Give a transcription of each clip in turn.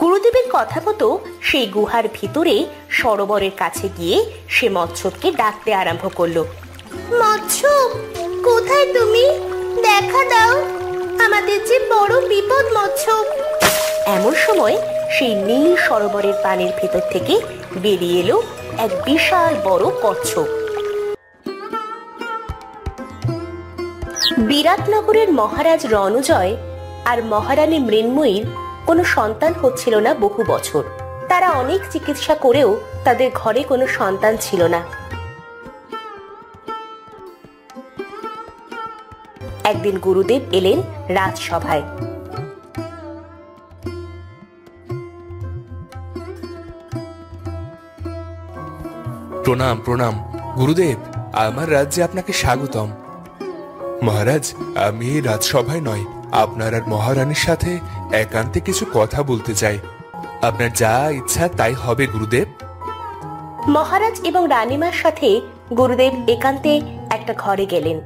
গুরুদেবের কথা মতো সেই গুহার ভিতরে সরোবরের কাছে গিয়ে সে মৎস্যকে ডাকতে আরম্ভ করলো। মৎস্য, কোথায় তুমি? দেখা দাও, আমাদের যে বড় বিপদ মৎস্য। এমন সময় সেই নীল সরোবরের পানির ভেতর থেকে বেরিয়ে এলো এক বিশাল বড় কচ্ছপ। বিরাটনগরের মহারাজ রণজয় আর মহারানী মৃন্ময়ীর কোনো সন্তান হচ্ছিল না বহু বছর। তারা অনেক চিকিৎসা করেও তাদের ঘরে কোনো সন্তান ছিল না। একদিন গুরুদেব এলেন রাজসভায়। প্রণাম প্রণাম গুরুদেব, আমার রাজ্যে আপনাকে স্বাগতম। মহারাজ, আমি এই রাজসভায় নয়, আপনার আর মহারানীর সাথে একান্তে কিছু কথা বলতে চাই। আপনার যা ইচ্ছা তাই হবে গুরুদেব। মহারাজ এবং রানীমার সাথে গুরুদেব একান্তে একটা ঘরে গেলেন।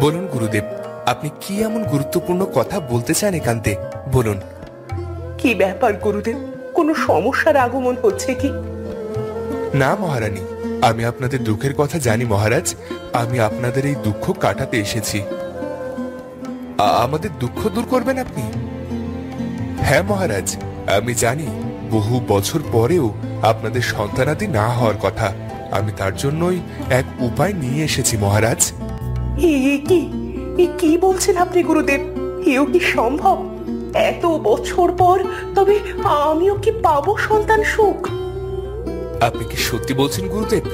বলুন গুরুদেব, আপনি কি এমন গুরুত্বপূর্ণ কথা বলতে চান একান্তে? বলুন। কি ব্যাপার গুরুদেব, কোনো সমস্যার আগমন হচ্ছে কি? না মহারানী, আমি আপনাদের দুঃখের কথা জানি মহারাজ। আমি আপনাদের এই দুঃখ কাটাতে এসেছি। আমাদের দুঃখ দূর করবেন আপনি? হ্যাঁ মহারাজ, আমি জানি বহু বছর পরেও আপনাদের সন্তানাদি না হওয়ার কথা। আমি তার জন্যই এক উপায় নিয়ে এসেছি মহারাজ। কি বলছেন আপনি গুরুদেব? এও কি সম্ভব? এত বছর পর তবে আমিও কি পাবো সন্তান সুখ? আপনি কি সত্যি বলছেন গুরুদেব?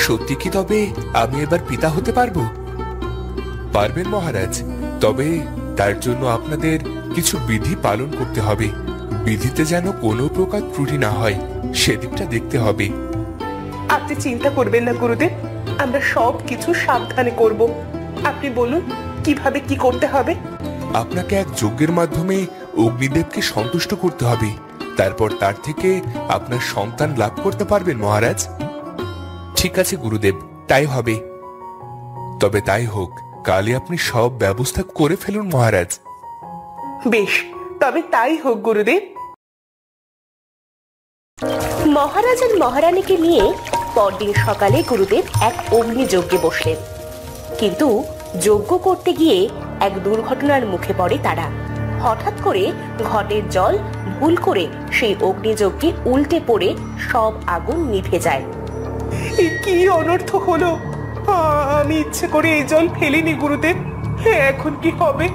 সত্যি কি তবে আমি এবার পিতা হতে পারবো? পারবেন মহারাজ, তবে তার জন্য আপনাদের কিছু বিধি পালন করতে হবে। বিধিতে যেন কোনো প্রকার ত্রুটি না হয়, সেদিকটা দেখতে হবে। আপনি চিন্তা করবেন না গুরুদেব, আমরা সব কিছু সাবধানে করব। আপনি বলুন কিভাবে কি করতে হবে? আপনাকে এক যজ্ঞের মাধ্যমে অগ্নিদেবকে সন্তুষ্ট করতে হবে। তারপর তার থেকে আপনার সন্তান লাভ করতে পারবেন মহারাজ। ঠিক আছে গুরুদেব, তাই হবে। তবে তাই হোক, কালই আপনি সব ব্যবস্থা করে ফেলুন মহারাজ। বেশ, তবে তাই হোক গুরুদেব। মহারাজ আর মহারানীকে নিয়ে পরদিন সকালে গুরুদেব এক অগ্নিযজ্ঞে বসলেন। কিন্তু যজ্ঞ করতে গিয়ে এক দুর্ঘটনার মুখে পড়ে তারা। হঠাৎ করে ঘটের জল ভুল করে সেই অগ্নিযজ্ঞে উল্টে পড়ে সব আগুন নিভে যায়। কি অনর্থ হলো! আমি ইচ্ছে করে এই জল ফেলিনি গুরুদেব। এখন কি হবে?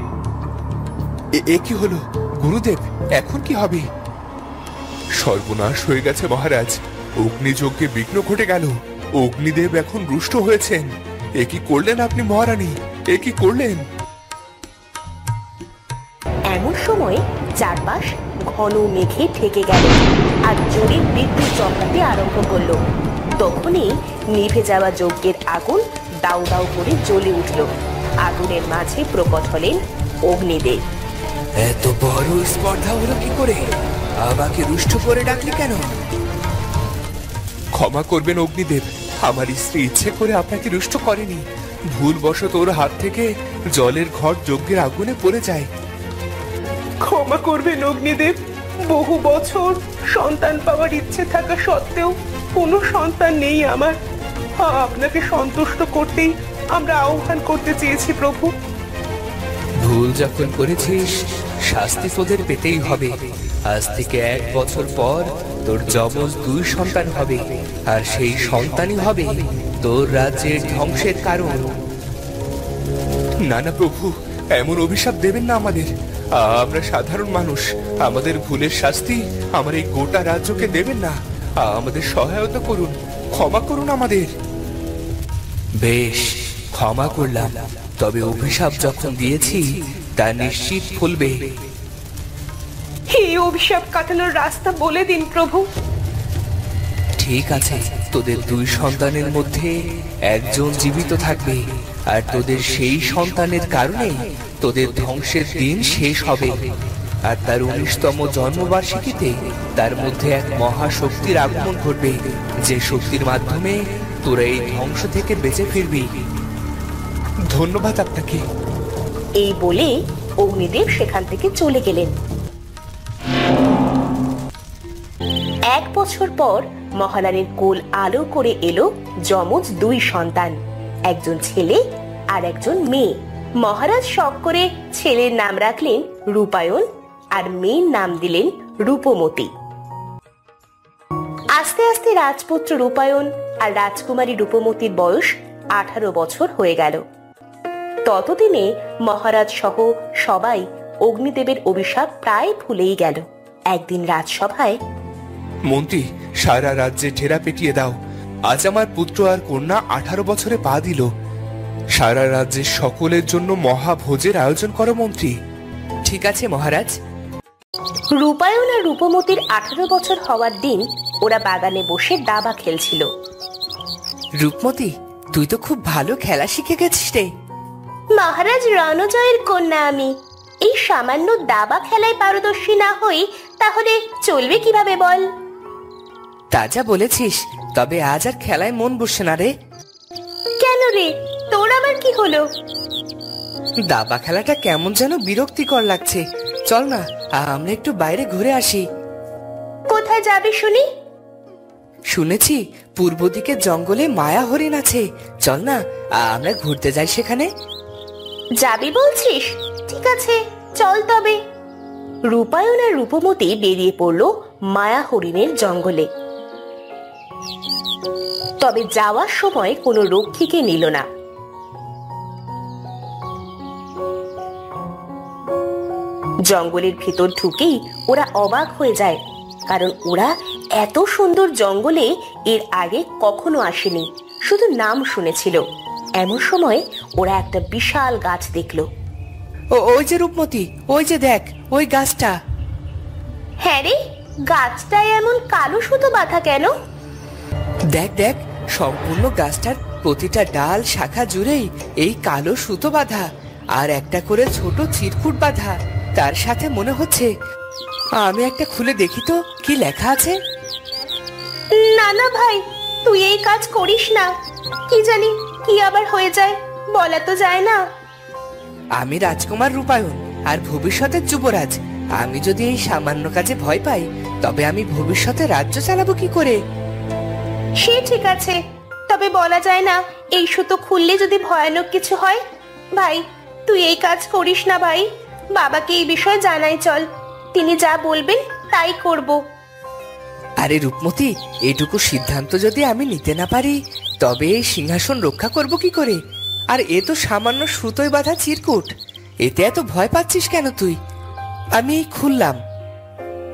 এ কি হলো গুরুদেব? এখন কি হবে? সর্বনাশ হয়ে গেছে মহারাজ, অগ্নিযজ্ঞে বিঘ্ন ঘটে গেল। অগ্নিদেব এখন রুষ্ট হয়েছেন। এ কি করলেন আপনি মহারানী? এ কি করলেন? এমন সময় চারপাশ ঘন মেঘে ঢেকে গেল আর জোরে বিদ্যুৎ চমকাতে আরম্ভ করলো। তখনই নিভে যাওয়া যজ্ঞের আগুন দাউ দাউ করে জ্বলে উঠল। আগুনের মাঝে প্রকট হলেন অগ্নিদেব। এত বড় স্পর্ধা হলো কি করে? আমাকে রুষ্ট করে ডাকলি কেন? ক্ষমা করবেন অগ্নিদেব, আমার স্ত্রী ইচ্ছে করে আপনাকে রুষ্ট করেনি। ভুলবশত ওর হাত থেকে জলের ঘট যজ্ঞের আগুনে পড়ে যায়। ক্ষমা করবেন অগ্নিদেব, বহু বছর সন্তান পাওয়ার ইচ্ছে থাকা সত্ত্বেও কোনো সন্তান নেই আমার। আপনাকে সন্তুষ্ট করতেই আমরা আহ্বান করতে চেয়েছি প্রভু। ভুল যখন করেছিস, শাস্তি তোদের পেতেই হবে। আজ থেকে 1 বছর পর তোর যমজ 2 সন্তান হবে, আর সেই সন্তানই হবে তোর রাজ্যের ধ্বংসের কারণ। না না প্রভু, এমন অভিশাপ দেবেন না আমাদের। আমরা সাধারণ মানুষ, আমাদের ভুলের শাস্তি আমার এই গোটা রাজ্যকে দেবেন না। আমাদের সহায়তা করুন, ক্ষমা করুন আমাদের। বেশ, ক্ষমা করলাম, তবে অভিশাপ যখন দিয়েছি তা নিশ্চিত ফলবে। এই অভিশাপ কাটানোর রাস্তা বলে দিন প্রভু। ঠিক আছে, তোদের 2 সন্তানের মধ্যে একজন জীবিত থাকবে, আর তোদের সেই সন্তানের কারণে তোদের ধ্বংসের দিন শেষ হবে। আর তার 19তম জন্মবার্ষিকীতে তার মধ্যে এক মহাশক্তির আগমন ঘটবে, যে শক্তির মাধ্যমে তোরা এই ধ্বংস থেকে বেঁচে ফিরবি। ধন্যবাদ আপনাকে। এই বলে অগ্নিদেব সেখান থেকে চলে গেলেন। এক বছর পর মহারানীর কোল আলো করে এলো যমজ দুই সন্তান, একজন ছেলে আর একজন মেয়ে। মহারাজ শখ করে ছেলের নাম রাখলেন রূপায়ণ আর মেয়ের নাম দিলেন রূপমতি। আস্তে আস্তে রাজপুত্র রূপায়ণ আর রাজকুমারী রূপমতির বয়স 18 বছর হয়ে গেল। ততদিনে মহারাজ সহ সবাই অগ্নিদেবের অভিশাপ প্রায় ভুলেই গেল। একদিন রাজসভায়, মন্ত্রী, সারা রাজ্যে ঢেরা পেটিয়ে দাও। আজ আমার পুত্র আর কন্যা 18 বছরে পা দিল। সারা রাজ্যের সকলের জন্য মহাভোজের আয়োজন করো মন্ত্রী। ঠিক আছে মহারাজ। রূপায়ণ আর রূপমতির 18 বছর হওয়ার দিন ওরা বাগানে বসে দাবা খেলছিল। রূপমতি, তুই তো খুব ভালো খেলা শিখে গেছিস রে। মহারাজ রণজয়ের কন্যা আমি। এই সামান্য দাবা খেলায় পারদর্শী না হই তাহলে চলবে কিভাবে বল? তা যা বলেছিস, তবে আজ আর খেলায় মন বসছে না রে। কেন রে, তোর আবার কি হলো? দাবা খেলাটা কেমন যেন বিরক্তিকর লাগছে। চল না, আমরা একটু বাইরে ঘুরে আসি। কোথায় যাবি শুনি? শুনেছি পূর্ব দিকে জঙ্গলে মায়া হরিণ আছে। চল না, আমরা ঘুরতে যাই সেখানে। যাবি বলছিস? ঠিক আছে, চল তবে। রূপায়ণ আর রূপমতি বেরিয়ে পড়ল মায়া হরিণের জঙ্গলে। তবে যাওয়ার সময় কোনো রক্ষীকে নিল না। জঙ্গলের ভিতর ঢুকেই ওরা অবাক হয়ে যায়, কারণ ওরা এত সুন্দর জঙ্গলে এর আগে কখনো আসেনি, শুধু নাম শুনেছিল। এমন সময় ওরা একটা বিশাল গাছ দেখলো। ওই যে রূপমতি, ওই যে দেখ, ওই গাছটা। হ্যাঁ রে, গাছটায় এমন কালো সুতো বাঁধা কেন? দেখ দেখ, সম্পূর্ণ গাছটার প্রতিটা ডাল শাখা জুড়েই এই কালো সুতো বাঁধা, আর একটা করে ছোট চিরকুট বাঁধা। তার সাথে মনে হচ্ছে, আমি একটা খুলে দেখি তো কি লেখা আছে। না না ভাই, তুই এই কাজ করিস না। কি জানি কি আবার হয়ে যায়, বলা তো যায় না। আমি রাজকুমার রূপায়ণ আর ভবিষ্যতের যুবরাজ। আমি যদি এই সামান্য কাজে ভয় পাই, তবে আমি ভবিষ্যতে রাজ্য চালাবো কি করে? সে ঠিক আছে, তবে বলা যায় না এই সুতো খুললে যদি ভয়ানক কিছু হয়। ভাই, তুই এই কাজ করিস না ভাই। বাবাকে এই বিষয়ে জানাই চল, তিনি যা বলবেন তাই করব। আরে রূপমতি, এটুকু সিদ্ধান্ত যদি আমি নিতে না পারি, তবে এই সিংহাসন রক্ষা করব কি করে? আর এ তো সামান্য সুতোয় বাঁধা চিরকুট, এতে এত ভয় পাচ্ছিস কেন তুই? আমি খুললাম।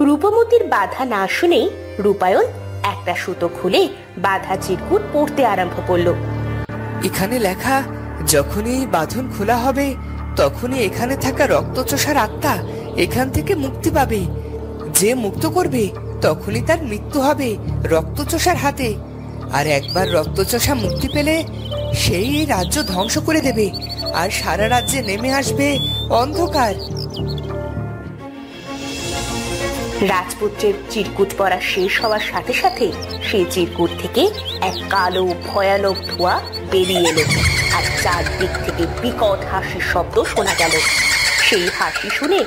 রূপমতির বাধা না শুনেই রূপায়ণ একটা সুতো খুলে বাধা চিরকুট পড়তে আরম্ভ করলো। এখানে লেখা, যখনই এই বাঁধন খোলা হবে, তখনই এখানে থাকা রক্তচোষার আত্মা এখান থেকে মুক্তি পাবে। যে মুক্ত করবে তখনই তার মৃত্যু হবে রক্তচোষার হাতে। আর একবার রক্তচোষা মুক্তি পেলে সেই এই রাজ্য ধ্বংস করে দেবে, আর সারা রাজ্যে নেমে আসবে অন্ধকার। রাজপুত্রের চিরকুট পড়া শেষ হওয়ার সাথে সাথে সেই চিরকুট থেকে এক কালো ভয়ানক ধোঁয়া বেরিয়ে এলো, আর চারদিক থেকে বিকট হাসির শব্দ শোনা গেল। সেই হাসি শুনে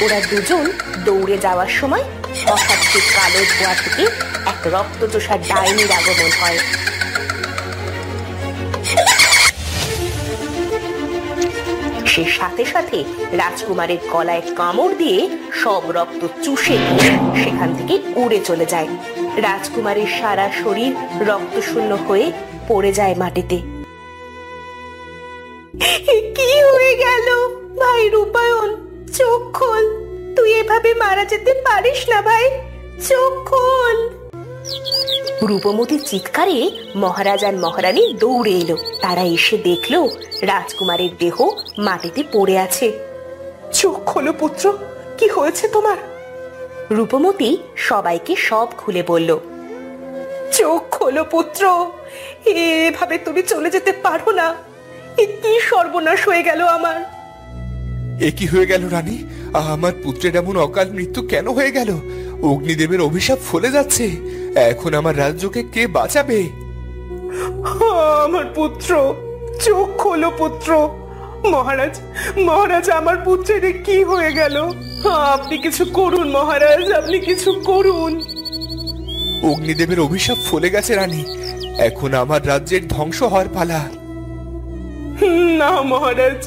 ওরা দুজন দৌড়ে যাওয়ার সময় হঠাৎ সেই কালো ধোঁয়া থেকে এক রক্তচোষা ডাইনির আগমন হয়। সে সাথে সাথে রাজকুমারের গলায় কামড় দিয়ে সব রক্ত চুষে নিয়ে সেখান থেকে উড়ে চলে যায়। রাজকুমারের সারা শরীর রক্তশূন্য হয়ে পড়ে যায় মাটিতে। কি হয়ে গেল ভাই রূপায়ণ? চোখ খোল, তুই এভাবে মারা যেতে পারিস না ভাই, চোখ খোল। রূপমতির চিৎকারে মহারাজ আর মহারানী দৌড়ে এলো। তারা এসে দেখলো রাজকুমারের দেহ মাটিতে পড়ে আছে। চোখ খোলো পুত্র, কি হয়েছে তোমার? রূপমতি সবাইকে সব খুলে বলল। চোখ খোলো পুত্র, এভাবে তুমি চলে যেতে পারো না। এ কি সর্বনাশ হয়ে গেল আমার। এ কি হয়ে গেল রানী? আমার পুত্রের এমন অকাল মৃত্যু কেন হয়ে গেল? অগ্নিদেবের অভিশাপ ফলে যাচ্ছে। এখন আমার রাজ্যকে কে বাঁচাবে? আমার পুত্র, চোখ খোলো পুত্র। মহারাজ, মহারাজ, আমার পুত্রের কি হয়ে গেল? আপনি কিছু করুন মহারাজ, আপনি কিছু করুন। অগ্নিদেবের অভিশাপ ফলে গেছে রানী, এখন আমার রাজ্যের ধ্বংস হওয়ার পালা। না মহারাজ,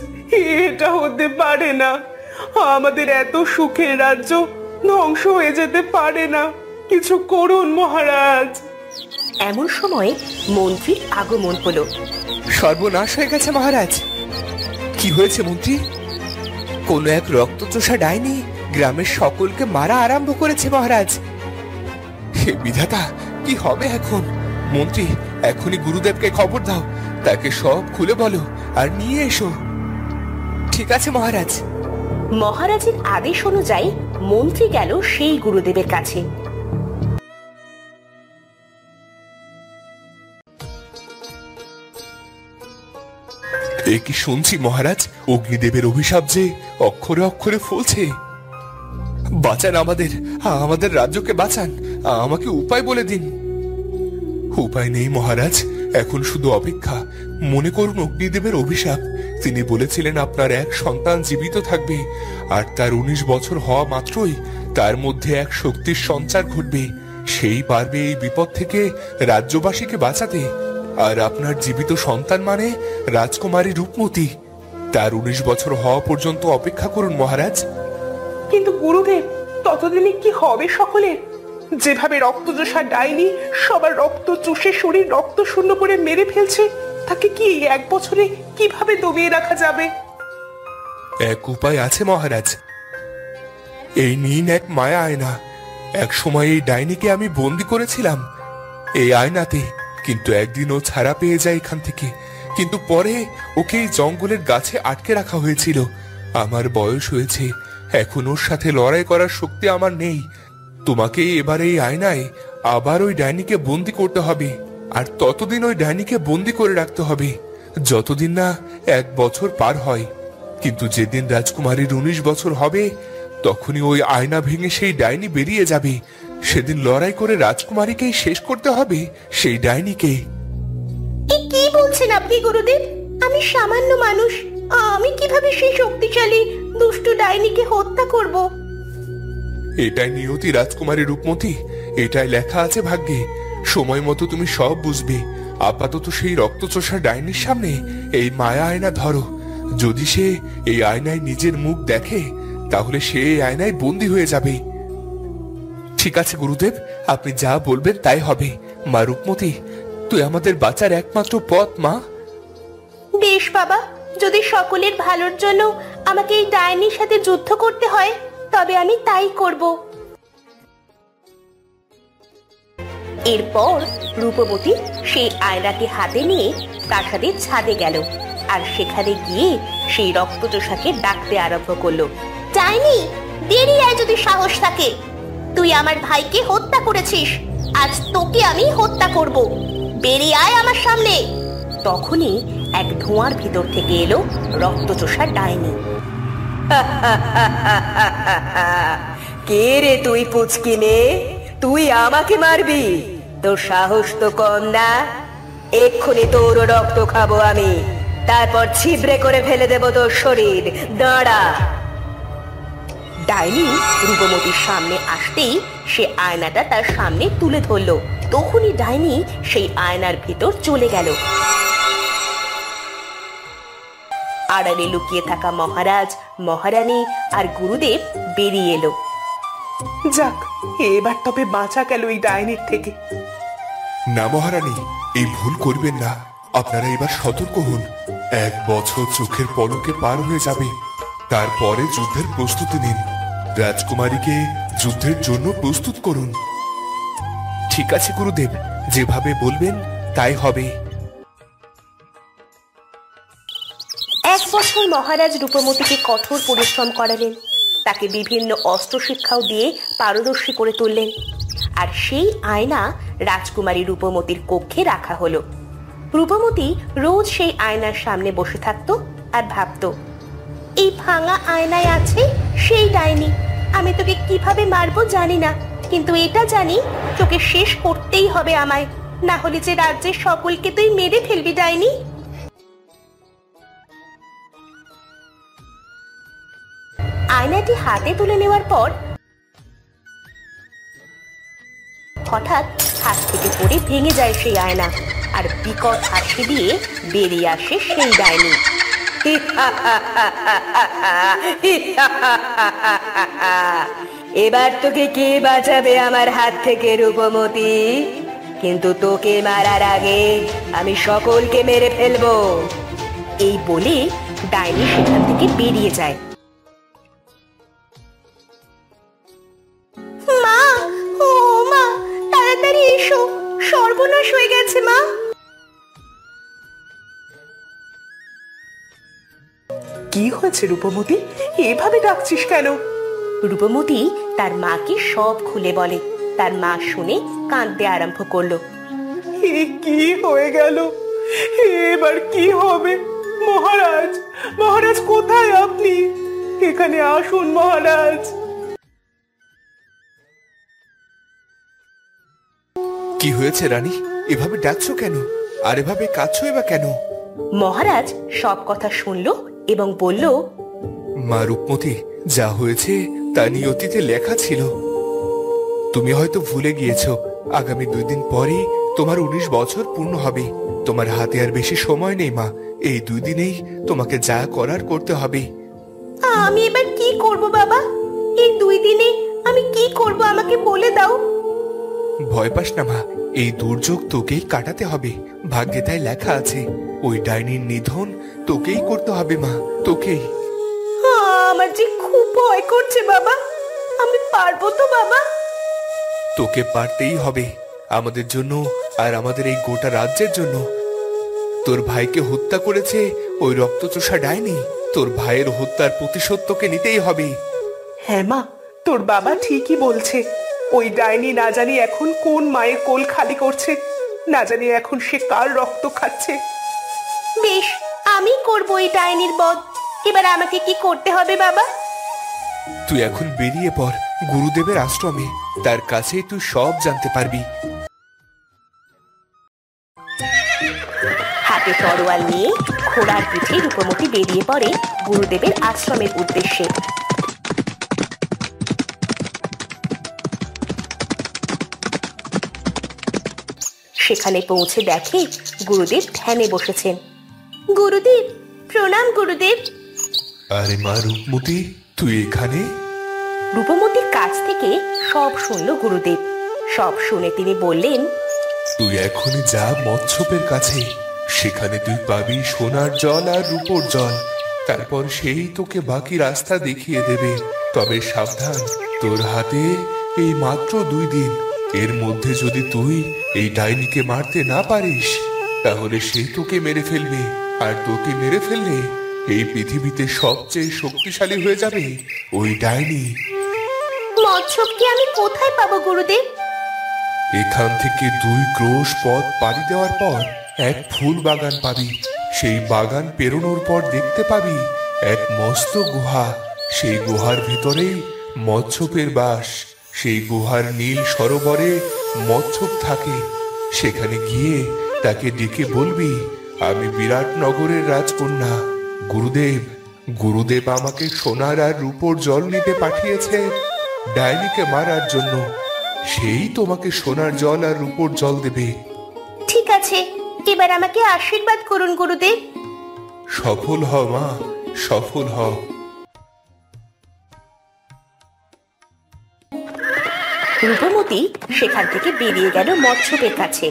এটা হতে পারে না। আমাদের এত সুখের রাজ্য ধ্বংস হয়ে যেতে পারে না। কিছু করুন মহারাজ। এমন সময় মন্ত্রীর আগমন হলো। সর্বনাশ হয়ে গেছে মহারাজ। কি হয়েছে মন্ত্রী? কোন এক রক্তচোষা ডাইনি গ্রামের সকলকে মারা আরম্ভ করেছে মহারাজ। হে বিধাতা, কি হবে এখন? মন্ত্রী, এখনই গুরুদেবকে খবর দাও, তাকে সব খুলে বলো আর নিয়ে এসো। ঠিক আছে মহারাজ। মহারাজের আদেশ অনুযায়ী মন্ত্রী গেল সেই গুরুদেবের কাছে। এ কি শুনছি মহারাজ, অগ্নিদেবের অভিশাপ যে অক্ষরে অক্ষরে ফলছে। বাঁচান আমাদের, আমাদের রাজ্যকে বাঁচান, আমাকে উপায় বলে দিন। উপায় নেই মহারাজ, এখন শুধু অপেক্ষা। মনে করুন অগ্নিদেবের অভিশাপ, তিনি বলেছিলেন আপনার এক সন্তান জীবিত থাকবে, আর তার 19 বছর হওয়া মাত্রই তার মধ্যে এক শক্তির সঞ্চার ঘটবে। সেই পারবে এই বিপদ থেকে রাজ্যবাসীকে বাঁচাতে। আর আপনার জীবিত সন্তান মানে রাজকুমারী রূপমতী। তার 19 বছর হওয়া পর্যন্ত অপেক্ষা করুন মহারাজ। কিন্তু গুরুদেব, ততদিনে কি হবে সকলের? যেভাবে রক্তচোষা ডাইনি সবার রক্ত চুষে শরীর রক্ত শূন্য করে মেরে ফেলছে, তাকে কি এই 1 বছরে কিভাবে দমিয়ে রাখা যাবে? এক উপায় আছে মহারাজ। এই নিন এক মায়া আয়না। এক সময় এই ডাইনিকে আমি বন্দি করেছিলাম এই আয়নাতে, কিন্তু একদিন ও ছাড়া পেয়ে যায় এখান থেকে। কিন্তু পরে ওকে এই জঙ্গলের গাছে আটকে রাখা হয়েছিল। আমার বয়স হয়েছে, এখন ওর সাথে লড়াই করার শক্তি আমার নেই। তোমাকে এবার এই আয়নায় আবার ওই ডাইনিকে বন্দি করতে হবে, আর ততদিন ওই ডাইনিকে বন্দি করে রাখতে হবে যতদিন না 1 বছর পার হয়। কিন্তু যেদিন রাজকুমারীর 19 বছর হবে, তখনই ওই আয়না ভেঙে সেই ডাইনি বেরিয়ে যাবে। সেদিন লড়াই করে রাজকুমারীকেই শেষ করতে হবে, সেই ডাইনিকে। এ কি বলছেন আপনি গুরুদেব? আমি সামান্য মানুষ, আমি কিভাবে সেই শক্তিশালী দুষ্ট ডাইনিকে হত্যা করব? এটাই নিয়তি রাজকুমারী রূপমতী, এটাই লেখা আছে ভাগ্যে। সময় মতো তুমি সব বুঝবে। আপাতত সেই রক্তচোষা ডাইনির সামনে এই মায়া আয়না ধরো। যদি সে এই আয়নায় নিজের মুখ দেখে, তাহলে সে এই আয়নায় বন্দী হয়ে যাবে। ঠিক আছে গুরুদেব, আপনি যা বলবেন তাই হবে। মা রূপমতী, তুই আমাদের বাঁচার একমাত্র পথ মা। বেশ বাবা, যদি সকলের ভালোর জন্য আমাকে এই ডাইনির সাথে যুদ্ধ করতে হয়, তবে আমি তাই করব। এরপর রূপবতী সেই আয়নাকে হাতে নিয়ে প্রাসাদের ছাদে গেল, আর সেখানে গিয়ে সেই রক্তচোষাকে ডাকতে আরম্ভ করলো। ডাইনি, বেরিয়ে আয় যদি সাহস থাকে। তুই আমার ভাইকে হত্যা করেছিস, আজ তোকে আমি হত্যা করব। বেরিয়ে আয় আমার সামনে। তখনই এক ধোঁয়ার ভিতর থেকে এলো রক্তচোষা ডাইনি। কে রে তুই পুচকি মেয়ে? তুই আমাকে মারবি? তোর সাহস তো কম না। এক্ষুনি তোর রক্ত খাবো আমি, তারপর ছিবড়ে করে ফেলে দেব তোর শরীর। দাঁড়া। ডাইনি রূপমতীর সামনে আসতেই সে আয়নাটা তার সামনে তুলে ধরলো। তখনই ডাইনি সেই আয়নার ভিতর চলে গেল। আড়ালে লুকিয়ে থাকা মহারাজ, মহারানী আর গুরুদেব বেরিয়ে এলো। যাক, এবার তবে বাঁচা গেল এই ডাইনির থেকে। না মহারানী, এই ভুল করবেন না। আপনারা এবার সতর্ক হন। 1 বছর চোখের পলকে পার হয়ে যাবে, তারপরে যুদ্ধের প্রস্তুতি নিন। রাজকুমারীকে যুদ্ধের জন্য প্রস্তুত করুন। ঠিক আছে গুরুদেব, যেভাবে বলবেন তাই হবে। 1 বছর মহারাজ রূপমতীকে কঠোর পরিশ্রম করালেন, তাকে বিভিন্ন অস্ত্র শিক্ষাও দিয়ে পারদর্শী করে তুললেন। আর সেই আয়না রাজকুমারী রূপমতীর কক্ষে রাখা হলো। রূপমতী রোজ সেই আয়নার সামনে বসে থাকতো আর ভাবতো, এই ভাঙা আয়নায় আছে সেই ডাইনি। আমি তোকে কিভাবে মারবো জানি না, কিন্তু এটা জানি তোকে শেষ করতেই হবে আমায়, না হলে যে রাজ্যের সকলকে তুই মেরে ফেলবি ডাইনি। আয়নাটি হাতে তুলে নেওয়ার পর হঠাৎ হাত থেকে পড়ে ভেঙে যায় সেই আয়না, আর বিকট হাসি দিয়ে বেরিয়ে আসে সেই ডাইনি। এবার তোকে কে বাঁচাবে আমার হাত থেকে রূপমতি? কিন্তু তোকে মারার আগে আমি সকলকে মেরে ফেলবো। এই বলে ডাইনি সেখান থেকে বেরিয়ে যায়। মা, ও মা, তাড়াতাড়ি এসো, সর্বনাশ হয়ে গেছে মা। কি হয়েছে রূপমতি? এভাবে ডাকছিস কেন? রূপমতি তার মাকে সব খুলে বলে। তার মা শুনে কাঁদতে আরম্ভ করলো। এ কি হয়ে গেল? এবার কি হবে? মহারাজ, মহারাজ কোথায় আপনি? এখানে আসুন মহারাজ। কি হয়েছে রানী? এভাবে ডাকছো কেন? আর এভাবে কাঁদছোই বা কেন? মহারাজ সব কথা শুনলো এবং বলল, মা রূপমতি, যা হয়েছে তা নিয়তিতে লেখা ছিল। তুমি হয়তো ভুলে গিয়েছো, আগামী 2 দিন পরে তোমার 19 বছর পূর্ণ হবে। তোমার হাতে আর বেশি সময় নেই মা। এই 2 দিনেই তোমাকে যা করার করতে হবে। আমি এবার কি করব বাবা? এই 2 দিনে আমি কি করব আমাকে বলে দাও। ভয় পাস না মা, এই দুর্যোগ তোকেই কাটাতে হবে। ভাগ্যে তাই লেখা আছে, ওই ডাইনির নিধন তোকেই করতে হবে মা, তোকেই। আমার যে খুব ভয় করছে বাবা, আমি পারবো তো বাবা? তোকে পারতেই হবে, আমাদের জন্য আর আমাদের এই গোটা রাজ্যের জন্য। তোর ভাইকে হত্যা করেছে ওই রক্তচোষা ডাইনি। তোর ভাইয়ের হত্যার প্রতিশোধ তোকে নিতেই হবে। হ্যাঁ মা, তোর বাবা ঠিকই বলছে। ওই ডাইনি না জানি এখন কোন মায়ের কোল খালি করছে, না জানি এখন সে কার রক্ত খাচ্ছে। বেশ, আমি করব এই ডাইনির বধ। এবার আমাকে কি করতে হবে বাবা? তুই এখন বেরিয়ে পড় গুরুদেবের আশ্রমে, তার কাছে তুই সব জানতে পারবি। হাতে তরোয়াল নিয়ে ঘোড়ার পিঠে রূপমতি বেরিয়ে পড়ে গুরুদেবের আশ্রমের উদ্দেশ্যে। সেখানে পৌঁছে দেখে গুরুদেব ধ্যানে বসেছেন। গুরুদেব প্রণাম। গুরুদেব। আরে মা রূপমতি, তুই এখানে? রূপমতির কাছ থেকে সব শুনল গুরুদেব। সব শুনে তিনি বললেন, তুই এখনই যা মৎস্যপের কাছে, সেখানে তুই পাবি সোনার জল আর রূপোর জল। তারপর সেই তোকে বাকি রাস্তা দেখিয়ে দেবে। তবে সাবধান, তোর হাতে এই মাত্র 2 দিন। এর মধ্যে যদি তুই এই ডাইনিকে মারতে না পারিস, তাহলে সে তোকে মেরে ফেলবে। আর তোকে মেরে ফেললে এই পৃথিবীতে সবচেয়ে শক্তিশালী হয়ে যাবে ওই ডাইনি। মৎস্যপকে আমি কোথায় পাবো গুরুদেব? এখান থেকে 2 ক্রোশ পথ পাড়ি দেওয়ার পর এক ফুল বাগান পাবি। সেই বাগান পেরোনোর পর দেখতে পাবি এক মস্ত গুহা। সেই গুহার ভিতরেই মৎস্যপের বাস। সেই গুহার নীল সরোবরে মৎস্যপ থাকে। সেখানে গিয়ে তাকে ডেকে বলবি, আমি বিরাটনগরের রাজকন্যা। গুরুদেব আমাকে সোনার আর রূপোর জল নিতে পাঠিয়েছে ডাইনিকে মারার জন্য। সেই তোমাকে সোনার জল আর রূপোর জল দেবে। ঠিক আছে, এবার আমাকে আশীর্বাদ করুন গুরুদেব। সফল হ মা, সফল হ। রূপমতি সেখান থেকে বেরিয়ে গেল মৎস্যপের কাছে।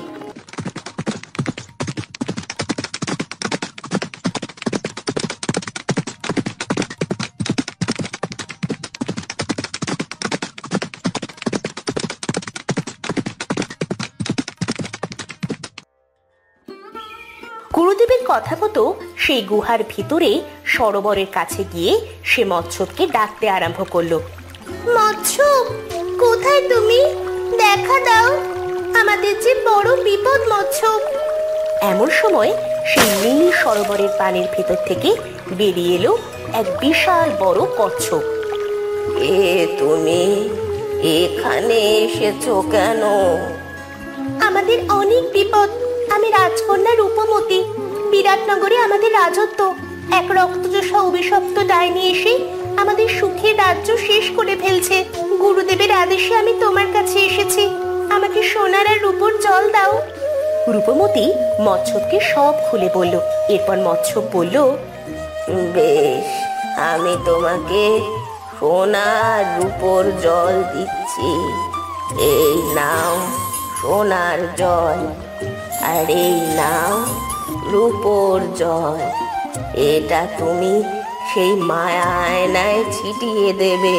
গুরুদেবের কথা মতো সেই গুহার ভিতরে সরোবরের কাছে গিয়ে সে মৎস্যকে ডাকতে আরম্ভ করলো। মৎস্যপ, কোথায় তুমি? দেখা দাও, আমাদের যে বড় বিপদ মৎস্যপ। এমন সময় সেই নীল সরোবরের পানির ভেতর থেকে বেরিয়ে এলো এক বিশাল বড় কচ্ছপ। তুমি এখানে এসেছো কেন? আমাদের অনেক বিপদ। আমি রাজকন্যা রূপমতি। বিরাটনগরে আমাদের রাজত্ব। এক রক্তচোষা অভিশপ্ত ডাইনি এসে আমাদের সুখের রাজ্য শেষ করে ফেলছে। গুরুদেবের আদেশে আমি তোমার কাছে এসেছি, আমাকে সোনার আর রূপোর জল দাও। রূপমতি মচ্ছবকে সব খুলে বলল। এরপর মচ্ছব বলল, বেশ, আমি তোমাকে সোনা আর রূপোর জল দিচ্ছি। এই নাও সোনার জল, আর এই নাও রূপোর জল। এটা তুমি সেই মায়া আয়নায় ছিটিয়ে দেবে।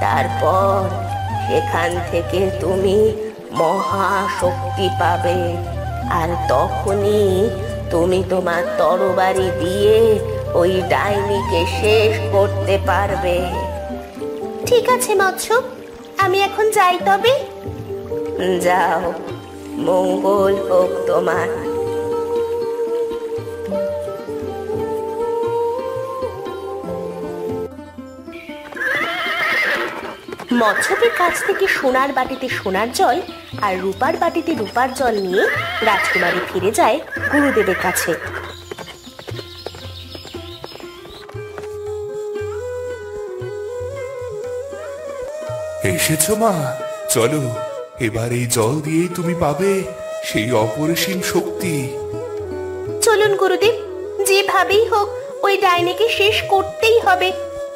তারপর সেখান থেকে তুমি মহাশক্তি পাবে, আর তখনই তুমি তোমার তরবারি দিয়ে ওই ডাইনিকে শেষ করতে পারবে। ঠিক আছে মচ্ছব, আমি এখন যাই তবে। যাও, মঙ্গল হোক তোমার। মচ্ছবের কাছ থেকে সোনার বাটিতে সোনার জল আর রূপার বাটিতে রূপার জল নিয়ে রাজকুমারী ফিরে যায় গুরুদেবের কাছে। এসেছো মা, চলো, এবার এই জল দিয়েই তুমি পাবে সেই অপরিসীম শক্তি। চলুন গুরুদেব, যেভাবেই হোক ওই ডাইনিকে শেষ করতেই হবে।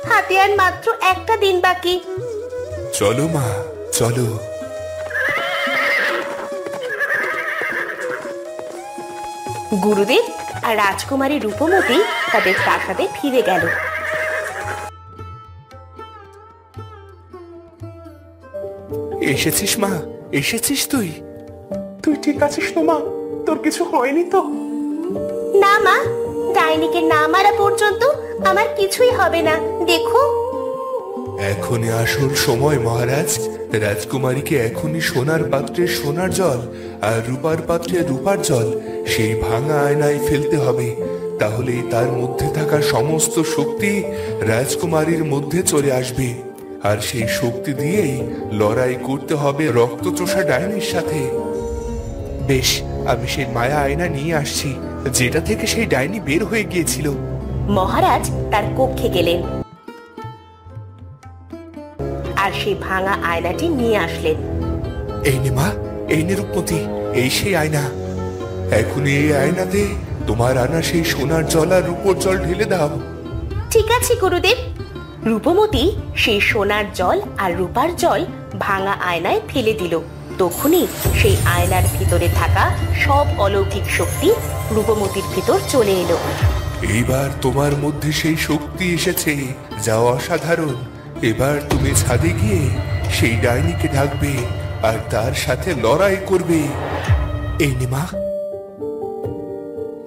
হাতে আর মাত্র একটা দিন বাকি। চলো মা, চলো। গুরুদেব আর রাজকুমারী রূপমতি তাদের প্রাসাদে ফিরে গেল। এসেছিস মা, এসেছিস তুই? তুই ঠিক আছিস তো মা? তোর কিছু হয়নি তো? না মা, ডাইনিকে না মারা পর্যন্ত আমার কিছুই হবে না, দেখো। এখনই আসল সময় মহারাজ। রাজকুমারীকে এখনই সোনার পাত্রে সোনার জল আর রূপার পাত্রে রূপার জল সেই ভাঙা আয়নায় ফেলতে হবে। তাহলে তার মধ্যে থাকা সমস্ত শক্তি রাজকুমারীর মধ্যে চলে আসবে, আর সেই শক্তি দিয়েই লড়াই করতে হবে রক্তচোষা ডাইনির সাথে। বেশ, আমি সেই মায়া আয়না নিয়ে আসছি, যেটা থেকে সেই ডাইনি বের হয়ে গিয়েছিল। মহারাজ তার কক্ষে গেলেন আর সেই ভাঙা আয়নাটি নিয়ে আসলেন। এই নে মা, এই নে রূপমতি, এই সেই আয়না। এখন এই আয়নাতে তোমার আনা সেই সোনার জল আর রূপোর জল ঢেলে দাও। ঠিক আছে গুরুদেব। রূপমতি সেই সোনার জল আর রূপার জল ভাঙা আয়নায় ফেলে দিল। তখনই সেই আয়নার ভিতরে থাকা সব অলৌকিক শক্তি রূপমতির ভিতর চলে এলো। এইবার তোমার মধ্যে সেই শক্তি এসেছে, যা অসাধারণ। এবার তুমি ছাদে গিয়ে সেই ডাইনিকে ডাকবে আর তার সাথে লড়াই করবে। এই নে মা,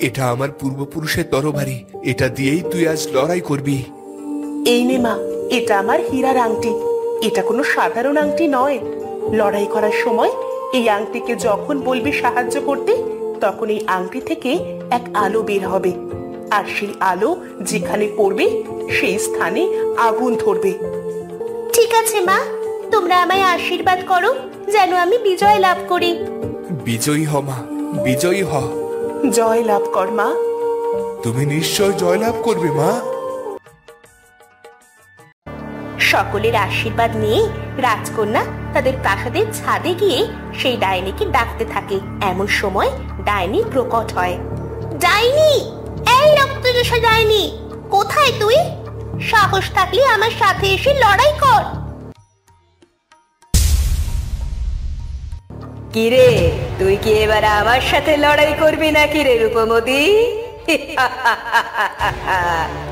এটা আমার পূর্বপুরুষের তরবারি, এটা দিয়েই তুই আজ লড়াই করবি। এই নে মা, এটা আমার হীরার আংটি। এটা কোনো সাধারণ আংটি নয়। লড়াই করার সময় এই আংটিকে যখন বলবি সাহায্য করতে, তখন এই আংটি থেকে এক আলো বের হবে, আর সেই আলো যেখানে পড়বে সেই স্থানে আগুন ধরবে। ঠিক আছে মা, তোমরা আমায় আশীর্বাদ করো যেন আমি বিজয় লাভ করি। বিজয়ী হ মা, বিজয়ী হ। জয় লাভ কর মা। তুমি নিশ্চয় জয়লাভ করবে মা। সকলের আশীর্বাদ নিয়ে রাজকন্যা তাদের প্রাসাদের ছাদে গিয়ে সেই ডাইনিকে ডাকতে থাকে। এমন সময় ডাইনি প্রকট হয়। ডাইনি, এই রক্তচোষা ডাইনি, কোথায় তুই? সাহস থাকলে আমার সাথে এসে লড়াই কর। কিরে, তুই কি এবার আমার সাথে লড়াই করবি নাকি রে রূপমতি?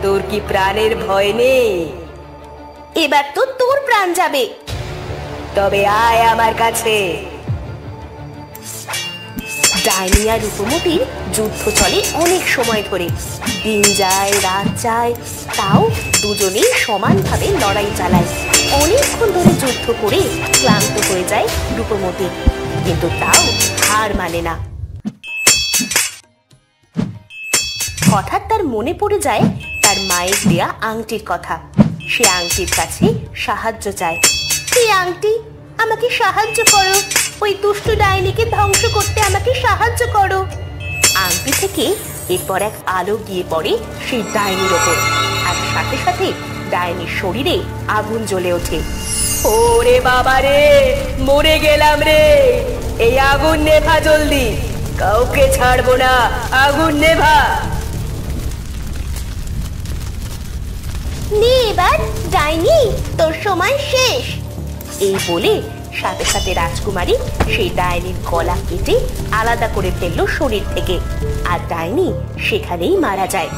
তোর কি প্রাণের ভয় নেই? এবার তো তোর প্রাণ যাবে। তবে আয় আমার কাছে। ডাইনি আর রূপমতির যুদ্ধ চলে অনেক সময় ধরে। দিন যায়, রাত যায়, তাও দুজনেই সমানভাবে লড়াই চালায়। অনেকক্ষণ ধরে যুদ্ধ করে ক্লান্ত হয়ে যায় রূপমতি, কিন্তু তাও হার মানে না। হঠাৎ তার মনে পড়ে যায় তার মায়ের দেয়া আংটির কথা। সে আংটির কাছে সাহায্য চায়। এই আংটি, আমাকে সাহায্য করো, ওই দুষ্ট ডাইনিকে ধ্বংস করতে আমাকে সাহায্য করো। আংটি থেকে এরপর এক আলো গিয়ে পড়ে সেই ডাইনির ওপর, আর সাথে সাথে ডাইনির শরীরে আগুন জ্বলে ওঠে। ওরে বাবা রে, মরে গেলাম রে। এই আগুন নেভা জলদি, কাউকে ছাড়বো না, আগুন নেভা। নে এবার ডাইনি, তোর সময় শেষ। এই বলে সাথে সাথে রাজকুমারী সেই ডাইনির গলা কেটে আলাদা করে ফেললো শরীর থেকে, আর ডাইনি সেখানেই মারা যায়।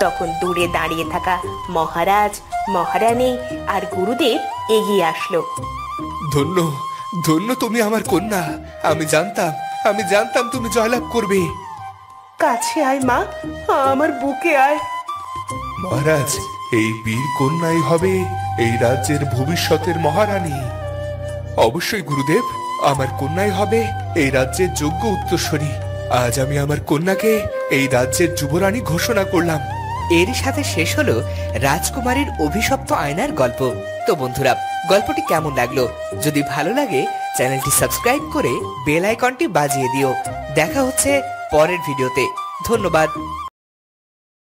তখন দূরে দাঁড়িয়ে থাকা মহারাজ, মহারানী আর গুরুদেব এগিয়ে আসলো। ধন্য ধন্য তুমি আমার কন্যা। আমি জানতাম তুমি জয়লাভ করবে। কাছে আয় মা, আমার বুকে আয়। মহারাজ, এই বীর কন্যাই হবে এই রাজ্যের ভবিষ্যতের মহারানী। অবশ্যই গুরুদেব, আমার কন্যাই হবে এই রাজ্যের যোগ্য উত্তরসূরি। আজ আমি আমার কন্যাকে এই রাজ্যের যুবরানী ঘোষণা করলাম। এর সাথে শেষ হলো রাজকুমারীর অভিশপ্ত আয়নার গল্প। তো বন্ধুরা, গল্পটি কেমন লাগলো? যদি ভালো লাগে চ্যানেলটি সাবস্ক্রাইব করে বেল আইকনটি বাজিয়ে দিও। দেখা হচ্ছে পরের ভিডিওতে। ধন্যবাদ।